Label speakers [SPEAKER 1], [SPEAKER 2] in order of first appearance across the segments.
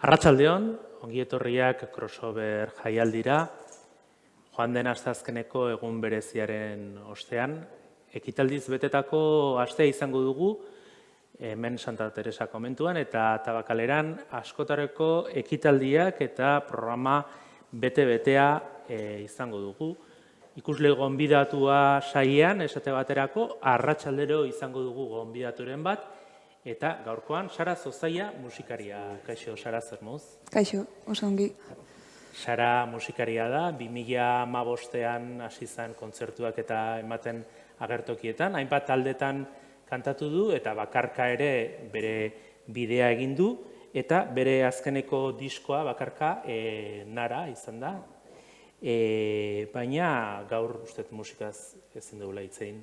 [SPEAKER 1] Arratsaldeon, ongi etorriak crossover jaialdira, joan den asteazkeneko egun bereziaren ostean, ekitaldiz betetako astea izango dugu, hemen Santa Teresa komentuan eta Tabakaleran askotareko ekitaldiak eta programa bete-betea izango dugu. Ikusle gonbidatua saiean, esate baterako, arratsaldero izango dugu gonbidaturen bat, eta gaurkoan Sara Zozaia musikaria. Kaixo, Sara, zer moz?
[SPEAKER 2] Kaixo, oso ongi.
[SPEAKER 1] Sara musikaria da, 2015ean hasi zen kontzertuak eta ematen agertokietan, hainbat taldetan kantatu du eta bakarka ere bere bidea egin du, eta bere azkeneko diskoa bakarka Nara izan da. Baina gaur uste musikaz ezin dugula hitzein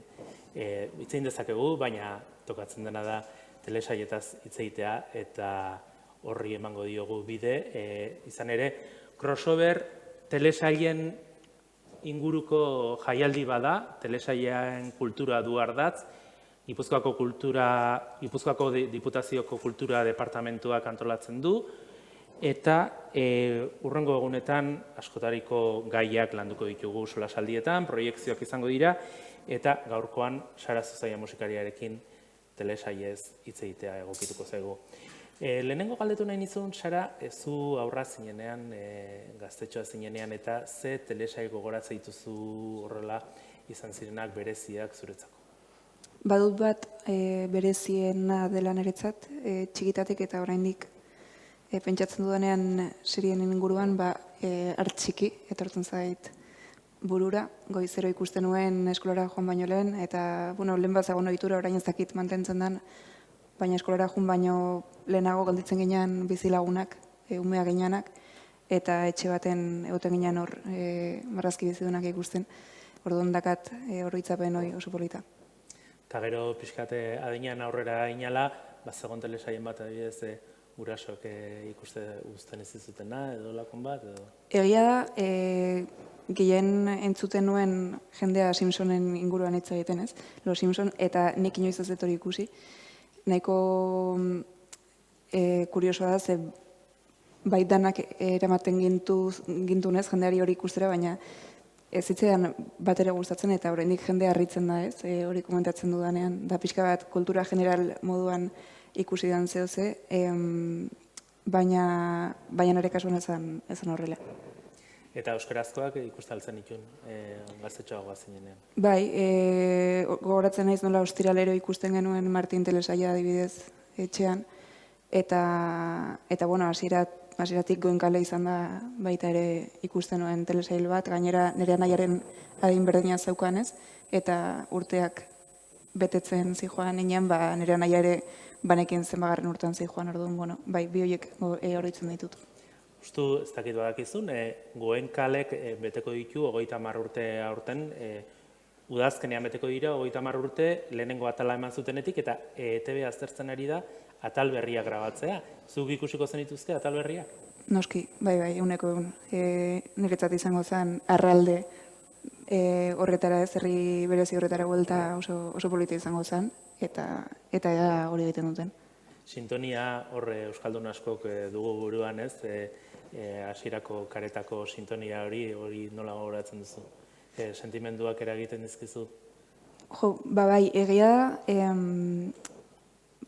[SPEAKER 1] dezakegu, baina tokatzen dena da telesaietaz hitz egitea eta horri emango diogu bide. Izan ere, crossover telesaien inguruko jaialdi bada, telesaien kultura du ardatz, Gipuzkoako Diputazioko Kultura Departamentuak antolatzen du, eta hurrengo egunetan askotariko gaiak landuko ditugu solasaldietan, proiekzioak izango dira, eta gaurkoan Sara Zozaia musikariarekin telesaiez hitz egitea egokituko zaigu. Lehenengo galdetu nahi nizun, Sara, zu aurra zinenean, gaztetxoa zinenean, eta ze telesai gogoratzen dituzu horrela izan zirenak bereziak zuretzako?
[SPEAKER 2] Badut bat bereziena dela niretzat, txikitatik eta oraindik pentsatzen dudanean serien inguruan, hartxiki etortzen zait burura, goizero ikusten nuen eskolara joan baino lehen, eta lehen bat zagoen ohitura orain ez dakit mantentzen den, baina eskolara joan baino lehenago galditzen ginean bizilagunak, umea gineanak, eta etxe baten egoten ginean hor marrazki bizidunak ikusten, orduan dakat oroitzapen hori oso polita.
[SPEAKER 1] Eta gero pixkate adinean aurrera inala, zegoen telesaien bat adibidez gurasok ikusten ez zutena edo lakon bat?
[SPEAKER 2] Egia da, gehien entzuten nuen jendea Simpsonen inguruan hitz egiten, ez? Los Simpson, eta nik inoiz ez dut hori ikusi. Nahiko kuriosoa da, ze baitanak eramaten gintunez jendeari hori ikustera, baina ez zitzaidan bat ere gustatzen eta oraindik jendea harritzen da, ez? Hori komentatzen dudanean, da pixka bat kultura general moduan ikusi dan zehoze, baina nire kasuan ezan horrela.
[SPEAKER 1] Eta euskarazkoak ikustaltzen itun, gaztetxoagoa zinenean?
[SPEAKER 2] Bai, gogoratzen naiz nola ostiralero ikusten genuen Martin telesaia adibidez etxean, eta hasieratik Goenkale izan da baita ere ikusten nuen telesail bat, gainera nire anaiaren adin berdina zeukanez, eta urteak betetzen zijoan inean, nire anaia ere banekin zenbagarren urtean zijoan, orduan, bai, bi horiek oroitzen ditut.
[SPEAKER 1] Justu, ez dakit badakizun, Goenkalek beteko ditu 30 urte aurten, udazkenean beteko dira 30 urte lehenengo atala eman zutenetik, eta ETV aztertzen ari da atal berriak grabatzea. Zuk ikusiko zenituzke atal berriak?
[SPEAKER 2] Noski, bai, eguneko egun. Niretzat izango zen arralde horretara, herri berezi horretara buelta oso polita izango zen, eta hori egiten duten.
[SPEAKER 1] Sintonia horre euskaldun askok dugu buruan, ez? Hasierako karetako sintonia hori nola gogoratzen duzu? Sentimenduak eragiten dizkizu?
[SPEAKER 2] Jo, bai, egia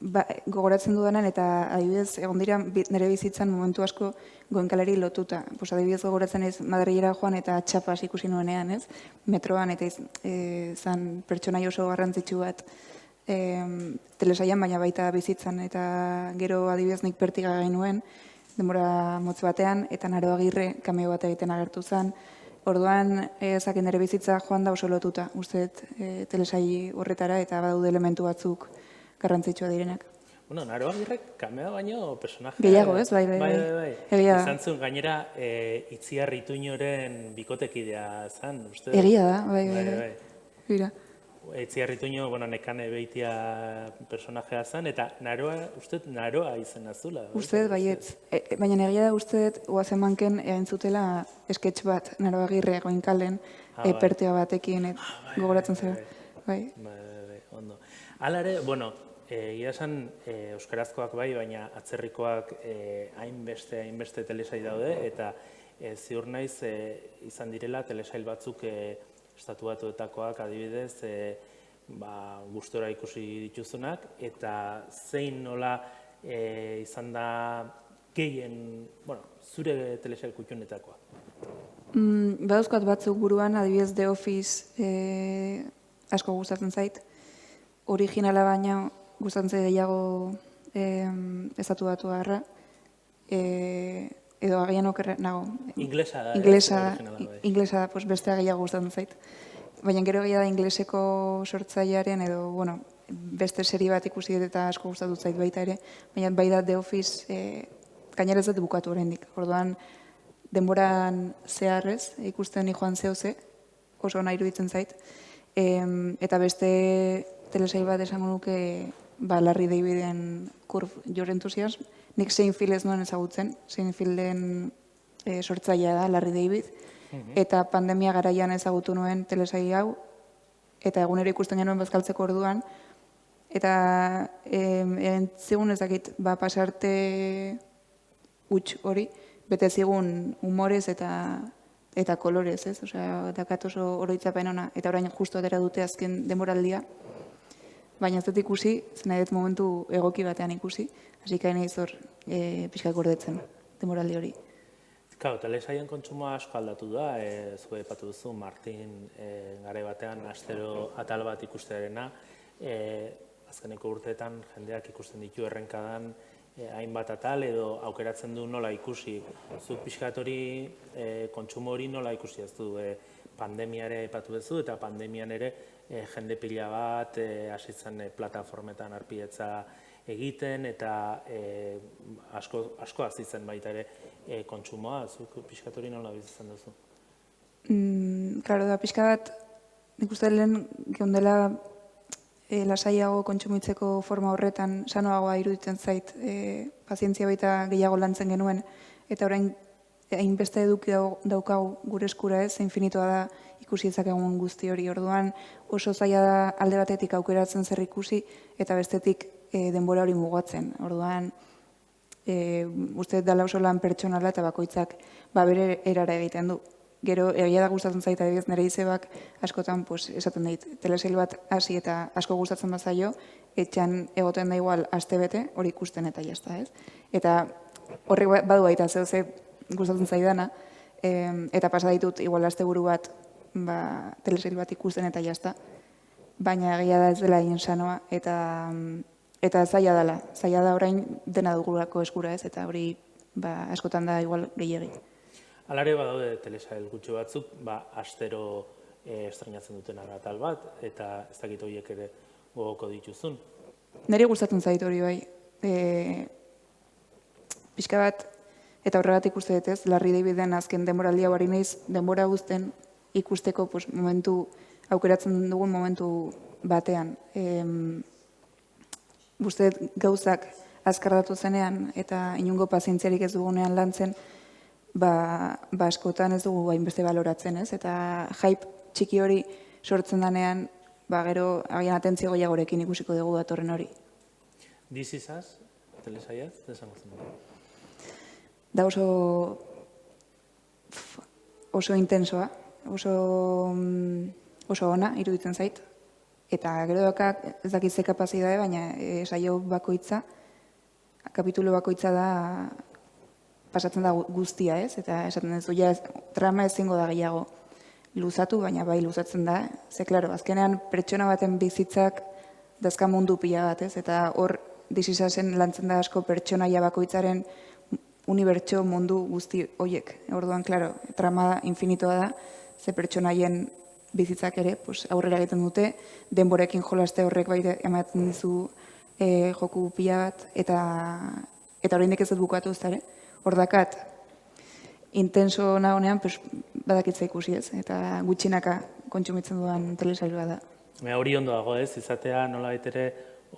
[SPEAKER 2] da, gogoratzen dudanen eta adibidez egon dira nire bizitzan momentu asko Goenkaleri lotuta. Adibidez gogoratzen ez Madrilera joan eta txapas ikusi nuenean, ez? Metroan eta izan pertsonai oso garrantzitsu bat telesaian, baina baita bizitzan, eta gero adibidez nik Pertiga gainuen, denbora motz batean, eta Naro Agirre kameo bat egiten agertu zen. Orduan, ezakin nire bizitza joan da oso lotuta, usteet telesai horretara, eta badaude elementu batzuk garrantzitsua direnak.
[SPEAKER 1] Naro Agirrek kameo baino personaje...
[SPEAKER 2] Gehiago, ez? Bai.
[SPEAKER 1] Izan zuen gainera Itziar Ituñoren bikotekidea zen, uste?
[SPEAKER 2] Egia da, bai. Bira.
[SPEAKER 1] Itziar Ituño, nekane beitia personajea zen, eta Naroa izena zula.
[SPEAKER 2] Usteet, baietz. Baina egia da usteet, oazen manken entzutela sketch bat, Naro Agirre Goenkalen, Pertea batekin, gogoratzen zera. Bai.
[SPEAKER 1] Ondo. Hala ere, Egia esan, euskarazkoak bai, baina atzerrikoak hainbeste telesail daude, eta ziur naiz izan direla telesail batzuk estatu batuetakoak adibidez gustora ikusi dituzunak, eta zein nola izan da gehien, zure telesail kutxunetakoa?
[SPEAKER 2] Badauzkat batzuk buruan, adibidez The Office asko gustatzen zait. Originala baina gustatzen zait gehiago estatu batuarra. Edo agian okerra nago.
[SPEAKER 1] Inglesa da,
[SPEAKER 2] inglesa bestea gehiago gustatzen zait. Baina gero gehiago da ingleseko sortzailearen edo, beste serie bat ikusi dut eta asko gustatu zait baita ere. Baina bai da The Office gainera ez dut bukatu oraindik. Orduan, denboran zeharrez, ikusten joan zehose, oso ona iruditzen zait. Eta beste telesail bat esango nuke Larry Daviden Curb Your Enthusiasm. Nik Seinfeld ez nuen ezagutzen, Seinfelden sortzailea da Larry David, eta pandemia garaian ezagutu nuen telesail hau, eta egunero ikusten genuen bazkaltzeko orduan, eta entzigun ezakit, pasarte huts hori, bete zigun humorez eta kolorez, ez? Osea, dakat oso oroitzapen ona, eta orain justu atera dute azken denboraldia, baina ez dut ikusi, nahi dut momentu egoki batean ikusi, hasi kain nahi zor pixkak gordetzen denboraldi hori.
[SPEAKER 1] Claro, telesaien kontsumoa asko aldatu da, zue aipatu duzu, Martin garai batean astero atal bat ikustearena, azkeneko urteetan jendeak ikusten ditu errenkadan hainbat atal edo aukeratzen du nola ikusi. Zuk pixkat hori, kontsumo hori nola ikusi ez du, pandemiare aipatu duzu eta pandemian ere jende pila bat hasi zen plataformetan arpietza egiten eta asko hasi zen baita ere kontsumoa. Zuk pixkat hori nola bizitzen duzu?
[SPEAKER 2] Claro, da pixka bat, nik uste lehen geundela lasaiago kontsumitzeko forma horretan sanoagoa iruditzen zait, pazientzia baita gehiago lantzen genuen, eta orain hainbeste eduki daukagu gure eskura ez, infinitoa da ikusi ezakegun guzti hori. Orduan oso zaila da alde batetik aukeratzen zer ikusi, eta bestetik denbora hori mugatzen. Orduan, uste dela oso lan pertsonala eta bakoitzak bere erara egiten du. Gero, egia da gustatzen zaita, nire izebak askotan esaten dit, telesail bat hasi eta asko gustatzen bazaio, etxean egoten da igual astebete hori ikusten eta jazta, ez? Eta horrek badu baita ze gustatzen zaidana, eta pasa ditut igual asteburu bat telesail bat ikusten eta jazta, baina egia da ez dela egin sanoa, eta zaila dela. Zaila da orain dena dugulako eskura, ez? Eta hori askotan da igual gehiegi.
[SPEAKER 1] Alare badaude telesail gutxi batzuk, astero estrenatzen duten atal bat, eta ez dakit horiek ere gogoko dituzun.
[SPEAKER 2] Neri gustatzen zait hori bai. Pixka bat, eta horregatik uste dut ez, Larry Daviden azken denboraldia bari naiz, denbora guzten ikusteko momentu, aukeratzen dugun momentu batean. Uste dut gauzak azkardatu zenean, eta inungo pazientziarik ez dugunean lantzen, askotan ez dugu hainbeste baloratzen, ez? Eta hype txiki hori sortzen danean, gero agian atentzio gehiagorekin ikusiko dugu datorren hori.
[SPEAKER 1] This Is Us, telesaia, desango zen?
[SPEAKER 2] Da oso intensoa, oso ona iruditzen zait. Eta gero doka ez dakit ze kapazitatea, baina saio bakoitza, kapitulu bakoitza da pasatzen da guztia, ez? Eta esaten duzu, trama ezingo da gehiago luzatu, baina bai luzatzen da. Ze, klaro, azkenean pertsona baten bizitzak dazka mundu pila bat, ez? Eta hor dizizazen lantzen da asko pertsonaia bakoitzaren unibertso mundu guzti horiek. Orduan, klaro, trama infinitoa da, ze pertsonaien bizitzak ere aurrera egiten dute, denborekin jolaste horrek bai ematen dizu joku pila bat, eta oraindik ez dut bukatu ez da ere. Hor dakat, intenso nagonean, badakitza ikusi ez, eta gutxinaka kontsumitzen dudan telesail bat da.
[SPEAKER 1] Hori ondo dago ez, izatea nola baitere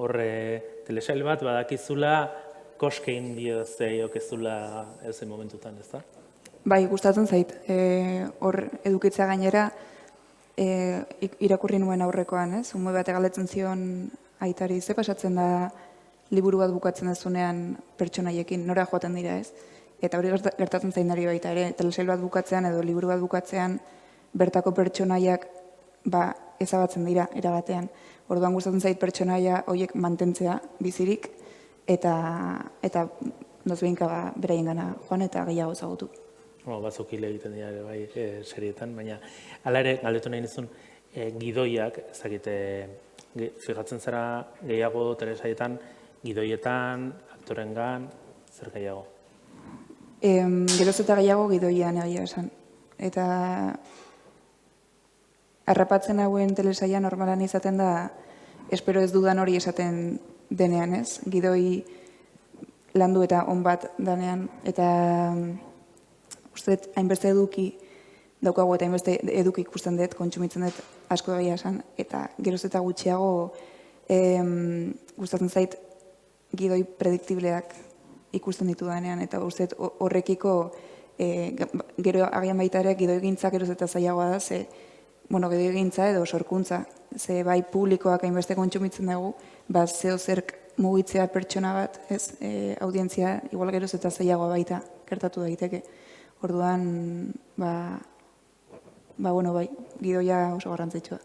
[SPEAKER 1] horre telesail bat, badakizula koskein diozeiok ez zula eusen momentutan, ez da?
[SPEAKER 2] Bai, gustatzen zait. Hor edukitza gainera irakurri nuen aurrekoan, ez? Ume bat galdetzen zion aitari, ze pasatzen da liburu bat bukatzen dezunean pertsonaiekin, nora joaten dira, ez? Eta hori gertatzen zainari baita ere, telesail bat bukatzean edo liburu bat bukatzean bertako pertsonaiak ezabatzen dira erabatean. Orduan gustatzen zait pertsonaia horiek mantentzea bizirik eta nozbeinka beraiengana joan eta gehiago ezagutu.
[SPEAKER 1] Batzuk hile egiten dira ere bai serietan, baina hala ere galdetu nahi nizun gidoiak, ez dakite, fijatzen zara gehiago telesaietan, gidoietan, aktorengan, zer gehiago?
[SPEAKER 2] Geroz eta gehiago gidoian egia esan. Eta harrapatzen hauen telesaia normalan izaten da, espero ez dudan hori esaten denean, ez? Gidoi landu eta on bat danean, eta uste hainbeste eduki daukagu eta hainbeste eduki ikusten dut, kontsumitzen dut asko egia esan, eta geroz eta gutxiago gustatzen zait gidoi prediktibleak ikusten ditu danean, eta uste horrekiko gero agian baita ere gidoigintza geroz eta zailagoa da, ze gidoigintza edo sorkuntza, ze bai publikoak hainbeste kontsumitzen dugu, zeo zerk mugitzea pertsona bat, ez, audientzia igual geroz eta zailagoa baita gertatu daiteke. Orduan, bai, gidoia oso garrantzitsua.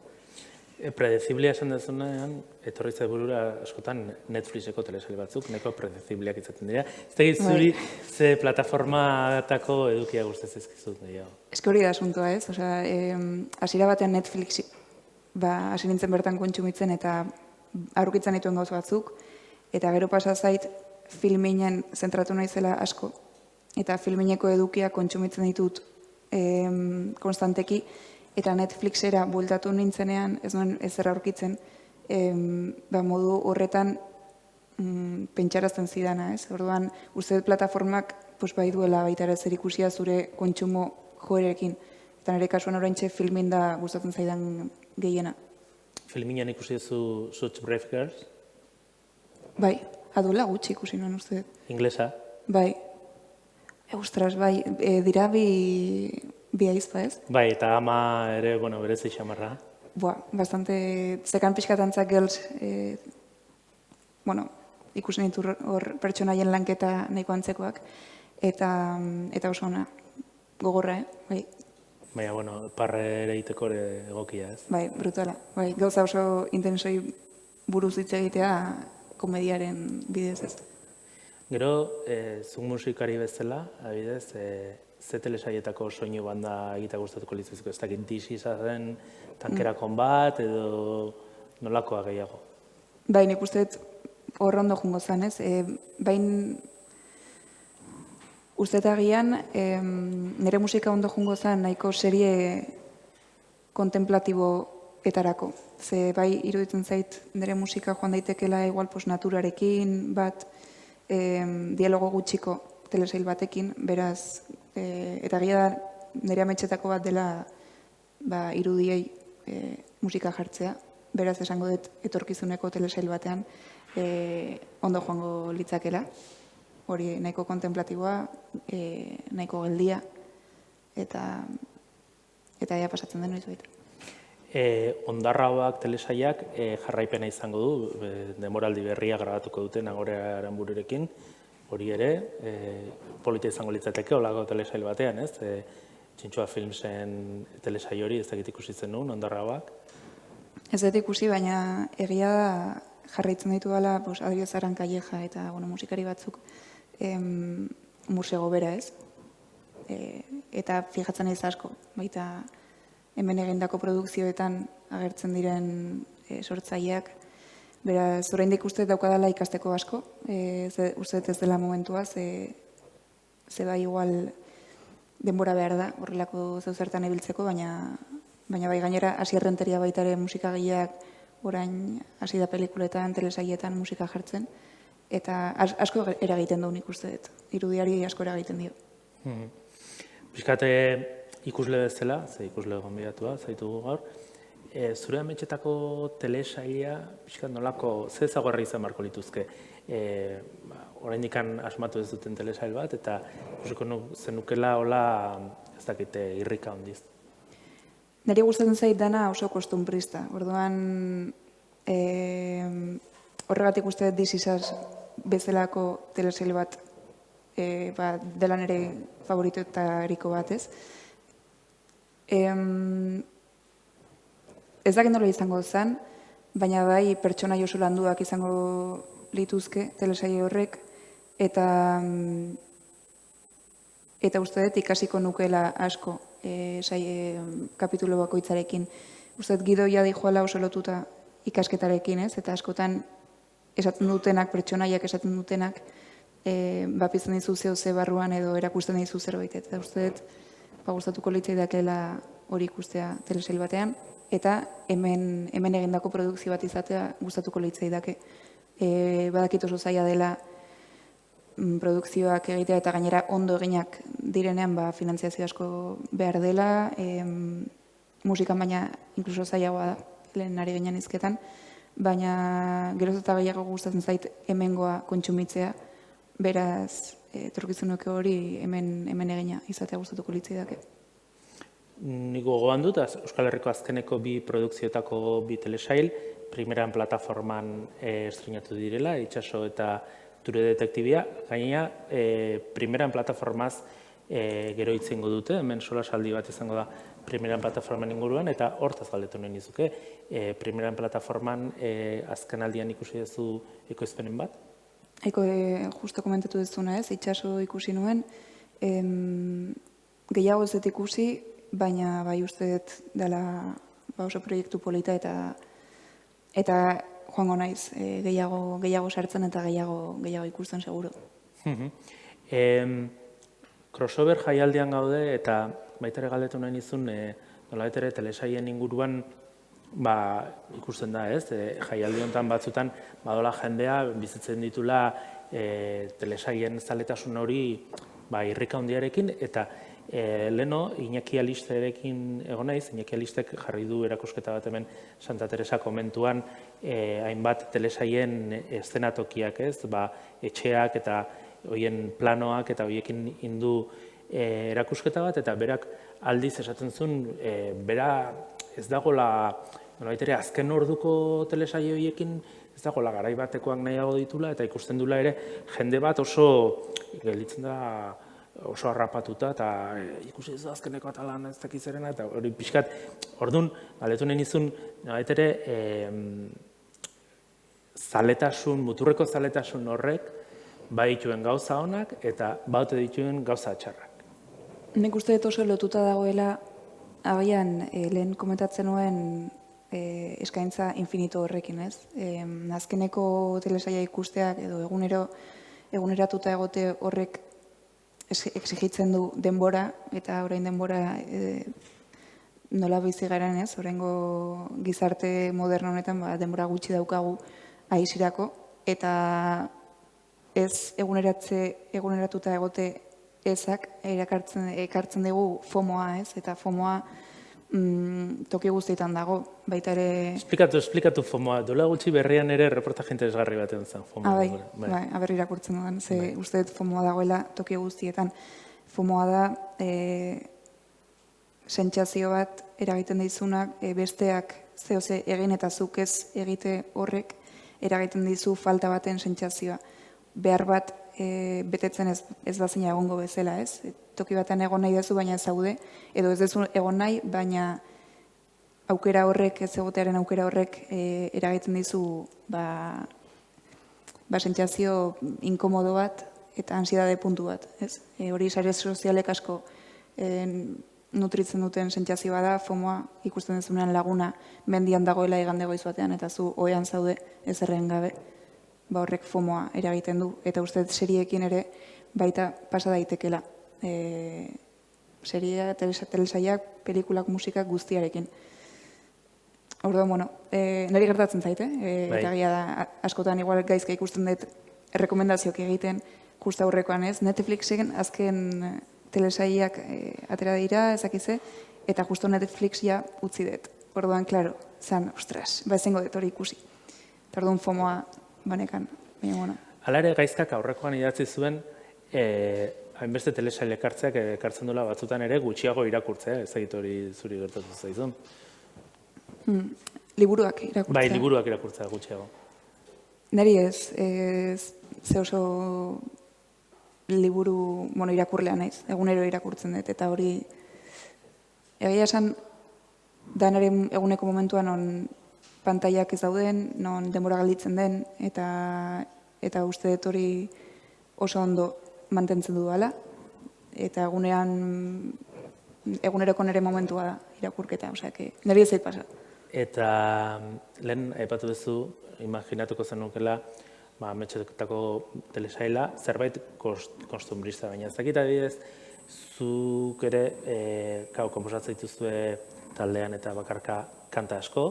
[SPEAKER 1] Predeciblea esan dezunean, etorri zait burura askotan Netflixeko telesail batzuk, neko predecibleak izaten dira. Ez tegit zuri ze plataformatako edukia guztez ezkizut gehiago.
[SPEAKER 2] Ez hori da asuntoa, ez? Hasiera batean Netflix hasi nintzen bertan kontsumitzen eta aurkitzen dituen gauza batzuk, eta gero pasa zait filminen zentratu naizela asko, eta filmineko edukia kontsumitzen ditut konstanteki, eta Netflixera bueltatu nintzenean, ez nuen ezer aurkitzen, modu horretan pentsarazten zidana, ez? Orduan, uste dut plataformak bai duela baita ere zer ikusia zure kontsumo joerekin. Eta nire kasuan oraintxe filmin da gustatzen zaidan gehiena.
[SPEAKER 1] Filminan ikusi duzu Such Brave Girls?
[SPEAKER 2] Bai, aduela gutxi ikusi nuen uste dut.
[SPEAKER 1] Inglesa?
[SPEAKER 2] Bai. Ostras, bai, dira bi aizpa, ez?
[SPEAKER 1] Bai, eta ama ere, berezi xamarra.
[SPEAKER 2] Bastante, zekan pixkatantzak girls, ikusen ditu hor pertsonaien lanketa nahiko antzekoak, eta oso ona, gogorra, bai.
[SPEAKER 1] Baina, parre ere iteko ere egokia, ez?
[SPEAKER 2] Bai, brutala. Bai, gauza oso intensoi buruz hitz egitea komediaren bidez, ez?
[SPEAKER 1] Gero, zuk musikari bezala, abidez, ze telesaietako soinu banda egitea gustatuko litzizko, ez dakit dizizaren tankerakon bat, edo nolakoa gehiago?
[SPEAKER 2] Bai, nik uste hor ondo jungo zen, ez? Bain, uste eta gian, nire musika ondo jungo zen nahiko serie kontemplatiboetarako. Ze bai, iruditzen zait, nire musika joan daitekela igual naturarekin bat, dialogo gutxiko telesail batekin, beraz, eta gira da nire ametxetako bat dela irudiei musika jartzea, beraz esango dut etorkizuneko telesail batean ondo joango litzakela, hori nahiko kontemplatiboa, nahiko geldia, eta ea pasatzen den noiz baita.
[SPEAKER 1] Ondarrabak telesaiak jarraipena izango du, denboraldi berria grabatuko duten Nagore Aranbururekin, hori ere, polita izango litzateke olako telesail batean, ez? Txintxoa Filmsen telesai hori ez dakit ikusi zen nuen, Ondarrabak?
[SPEAKER 2] Ez dut ikusi, baina egia da jarraitzen ditu dela Adrio Zaran Calleja eta musikari batzuk musego bera, ez? Eta fijatzen ez asko, baita hemen egindako produkzioetan agertzen diren sortzaileak. Beraz, oraindik uste daukadala ikasteko asko, uste ez dela momentua, ze bai igual denbora behar da, horrelako zertan ibiltzeko, baina bai gainera hasi errenteria baita ere musikagileak orain hasi da pelikuletan, telesaietan musika jartzen, eta asko eragiten du nik uste dut, irudiari asko eragiten dio.
[SPEAKER 1] Piskate ikusle bezala, ze ikusle gonbidatua, zaitugu gaur, zure ametxetako telesailea, pixkat nolako, ze ezagorra izan marko lituzke, oraindik asmatu ez duten telesail bat, eta ikusiko zenukela hola, ez dakite, irrika hondiz.
[SPEAKER 2] Neri gustatzen zait dana oso kostumbrista, orduan Horregatik uste dut This Is Us bezalako telesail bat dela nire favoritoetariko bat, ez? Ez dakit nola izango zen, baina bai pertsona oso landuak izango lituzke telesail horrek, eta uste dut ikasiko nukela asko kapitulo bakoitzarekin. Uste dut gidoia dijoala oso lotuta ikasketarekin, ez? Eta askotan esaten dutenak, pertsonaiak esaten dutenak, bapizten dizu zeo ze barruan edo erakusten dizu zerbait. Eta uste dut, gustatuko litzaidakeela hori ikustea telesail batean, eta hemen egindako produkzio bat izatea gustatuko litzaidake. Badakit oso zaila dela produkzioak egitea eta gainera ondo eginak direnean finantziazio asko behar dela, musikan baina inkluso zailagoa da, lehen ari ginen izketan, baina geroz eta gehiago gustatzen zait hemengoa kontsumitzea, beraz, etorkizunuke hori hemen egina izatea gustatuko litzaidake.
[SPEAKER 1] Nik gogoan dut, Euskal Herriko azkeneko bi produkzioetako bi telesail, primeran plataforman estrenatu direla, Itxaso eta Ture Detektibia, gainera, primeran plataformaz gero itzengo dute, hemen solasaldi bat izango da primeran plataforman inguruan, eta hortaz galdetu nahi nizuke, primeran plataforman azken aldian ikusi duzu ekoizpenen bat?
[SPEAKER 2] Justo komentatu duzuna ez, Itxaso ikusi nuen, gehiago ez dut ikusi, baina bai uste dut dela oso proiektu polita eta joango naiz gehiago sartzen eta gehiago ikusten seguro.
[SPEAKER 1] Crossover jaialdian gaude eta baita ere galdetu nahi nizun nolabait ere telesaien inguruan ikusten da, ez? Jaialdi honetan batzutan badola jendea bizitzen ditula telesaien zaletasun hori irrika handiarekin eta leno Iñaki Alisterekin egon naiz, Iñaki Alistek jarri du erakusketa bat hemen Santa Teresa komentuan hainbat telesaien eszenatokiak, ez? Etxeak eta hoien planoak eta hoiekin indu erakusketa bat, eta berak aldiz esaten zuen, bera ez dagoela, nolabait ere azken orduko telesaio horiekin ez dagoela garai batekoak nahiago ditula, eta ikusten dula ere jende bat oso gelditzen da oso harrapatuta, eta ikusi ez azkeneko atalan ez dakizerena, eta hori pixkat, orduan, galdetu nahi nizun, nolabait ere, zaletasun, muturreko zaletasun horrek, dituen gauza honak, eta baute dituen gauza txarrak.
[SPEAKER 2] Nik uste dut oso lotuta dagoela, agian lehen komentatzen nuen eskaintza infinito horrekin, ez? Azkeneko telesaia ikusteak edo eguneratuta egote horrek exigitzen du denbora, eta orain denbora nola bizi garen, ez? Oraingo gizarte moderno honetan denbora gutxi daukagu aisirako, eta ez eguneratuta egote ezak ekartzen dugu FOMOa, ez? Eta FOMOa toki guztietan dago, baita ere...
[SPEAKER 1] Esplikatu FOMOa, dola gutxi berrian ere reportaje interesgarri batean zen FOMOa.
[SPEAKER 2] Berri irakurtzen dudan, ze uste dut FOMOa dagoela toki guztietan. FOMOa da sentsazio bat eragiten dizunak, besteak zehose egin eta zuk ez egite horrek eragiten dizu falta baten sentsazioa. Behar bat betetzen ez bazina egongo bezala, ez? Toki batean egon nahi dezu, baina ez zaude, edo ez dezu egon nahi, baina aukera horrek, ez egotearen aukera horrek eragiten dizu sentsazio inkomodo bat eta ansiedade puntu bat, ez? Hori sare sozialek asko nutritzen duten sentsazioa da, FOMOa ikusten dezunean laguna mendian dagoela igande goiz batean, eta zu ohean zaude ez erren gabe, horrek FOMOa eragiten du, eta uste seriekin ere baita pasa daitekela. Seria, telesaiak, pelikulak, musikak guztiarekin. Orduan, niri gertatzen zaite, eta gira da, askotan igual gaizka ikusten dut errekomendazioak egiten, justa aurrekoan ez, Netflixen azken telesaiak atera dira, ezakize, eta justo Netflix ja utzi dut. Orduan, klaro, zan, ostras, ezingo dut hori ikusi. Orduan, FOMOa banekan, baina bueno.
[SPEAKER 1] Hala ere gaizkak aurrekoan idatzi zuen, hainbeste telesail ekartzeak ekartzen duela batzutan ere gutxiago irakurtzea, ez egit hori zuri gertatu zaizun.
[SPEAKER 2] Liburuak irakurtzea.
[SPEAKER 1] Bai, liburuak irakurtzea gutxiago.
[SPEAKER 2] Neri ez, ze oso liburu irakurlea naiz, egunero irakurtzen dut, eta hori egia esan da nire eguneko momentuan non pantaiak ez dauden, non denbora galditzen den, eta uste dut hori oso ondo mantentzen dudala, eta eguneroko nire momentua da irakurketa, osea, niri ez zait pasa.
[SPEAKER 1] Eta lehen aipatu duzu, imaginatuko zenukela, ametxetako telesaila, zerbait kostumbrista, baina ez dakit adibidez, zuk ere, konposatzen dituzue taldean eta bakarka kanta asko,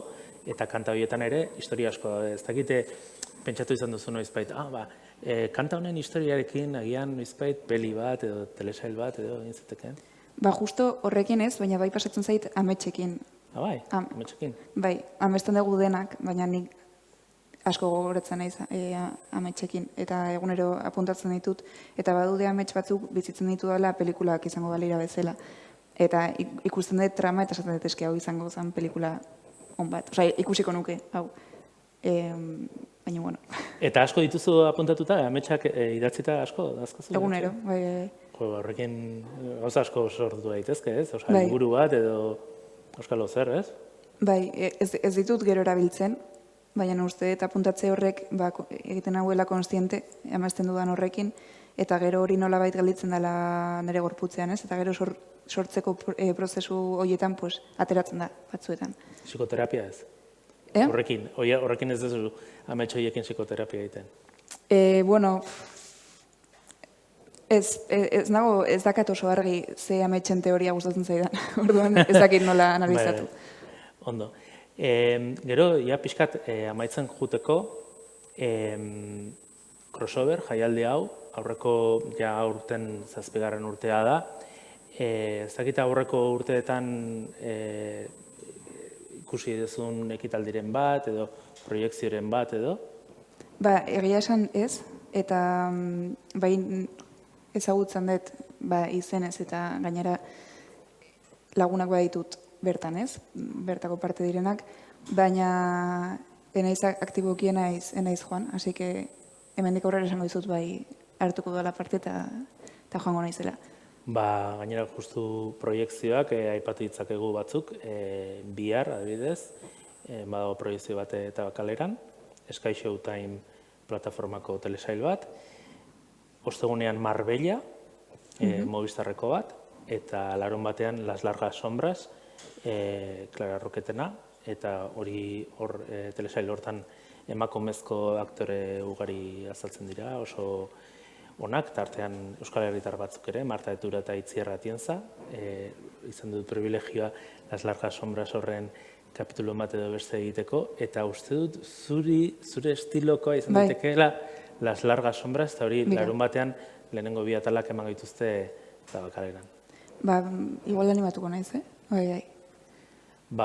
[SPEAKER 1] eta kanta horietan ere historia asko daude. Ez dakite, pentsatu izan duzu noizbait, kanta honen historiarekin agian noizbait peli bat edo telesail bat edo egin ziteken?
[SPEAKER 2] Justo horrekin ez, baina bai pasatzen zait ametxekin.
[SPEAKER 1] Bai, ametxekin?
[SPEAKER 2] Bai, amesten dugu denak, baina nik asko gogoratzen naiz ametxekin, eta egunero apuntatzen ditut, eta badude amets batzuk bizitzen ditu dela pelikulak izango balira bezala. Eta ikusten dut trama eta esaten dut eski hau izango zen pelikula on bat. Osea, ikusiko nuke, hau. Baina, bueno.
[SPEAKER 1] Eta asko dituzu apuntatuta, ametsak idatzita asko?
[SPEAKER 2] Egunero, bai.
[SPEAKER 1] Horrekin gauza asko sortu daitezke, ez? Osea, liburu bat edo euskal zer, ez?
[SPEAKER 2] Bai, ez ditut gero erabiltzen, baina uste eta apuntatze horrek egiten hauela konstiente, amazten dudan horrekin, eta gero hori nolabait galditzen dela nire gorputzean, ez? Eta gero sortzeko prozesu horietan ateratzen da batzuetan.
[SPEAKER 1] Psikoterapia ez? Horrekin ez duzu amets horiekin psikoterapia egiten?
[SPEAKER 2] Bueno, ez dakat oso argi ze ametsen teoria gustatzen zaidan, orduan ez dakit nola analizatu.
[SPEAKER 1] Ondo. Gero, pixkat amaitzen juteko, crossover, jaialdi hau, aurreko aurten 7. urtea da. Ez dakit aurreko urteetan ikusi duzun ekitaldiren bat edo proiekzioren bat edo?
[SPEAKER 2] Egia esan ez, eta bai ezagutzen dut izenez eta gainera lagunak baditut bertan ez, bertako parte direnak, baina enaiz aktiboki enaiz joan, hasi que hemendik aurrera esango dizut hartuko duela parte eta joango naizela.
[SPEAKER 1] Gainera justu proiekzioak aipatu ditzakegu batzuk, bihar adibidez, badago proiekzio bat eta bakaleran, Sky Showtime plataformako telesail bat, ostegunean Marbella, Movistarreko bat, eta larun batean Las Largas Sombras, Clara Roquetena, eta hor telesail hortan emakumezko aktore ugari azaltzen dira, oso onak, tartean Euskal Herritar batzuk ere, Marta Etura eta Itziar Atienza, izan dut privilegioa Las Largas Sombras horren kapitulu bat edo beste egiteko, eta uste dut zure estilokoa izan daitekeela Las Largas Sombras, eta hori larun batean lehenengo 2 atalak eman gaituzte eta bakaleran.
[SPEAKER 2] Igual animatuko naiz, Bai.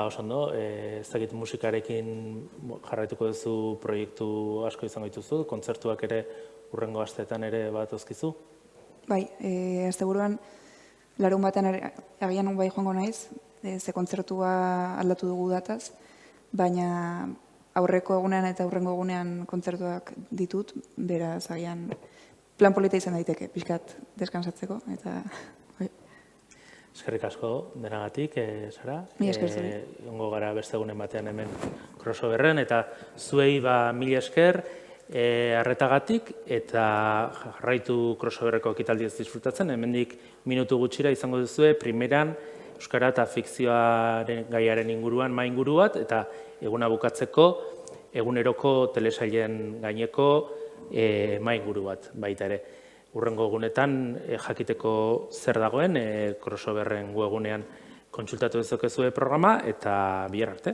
[SPEAKER 1] Oso ondo, ez dakit musikarekin jarraituko duzu proiektu asko izango dituzu, kontzertuak ere hurrengo asteetan ere bat ozkizu? Bai,
[SPEAKER 2] asteburuan larun batean agian bai joango naiz, ze kontzertua aldatu dugu dataz, baina aurreko egunean eta aurrengo egunean kontzertuak ditut, beraz agian plan polita izan daiteke, pixkat deskansatzeko, eta
[SPEAKER 1] eskerrik asko denagatik, Sara.
[SPEAKER 2] Mila esker zuri.
[SPEAKER 1] Ongo gara beste egunen batean hemen crossoverren, eta zuei mila esker arretagatik, eta jarraitu crossoverreko ekitaldiaz disfrutatzen, hemendik minutu gutxira izango duzue, primeran euskara eta fikzioaren gaiaren inguruan inguru bat, eta eguna bukatzeko eguneroko telesailen gaineko inguru bat baita ere. Hurrengo egunetan jakiteko zer dagoen, crossoverren webgunean kontsultatu dezakezue programa, eta bihar arte.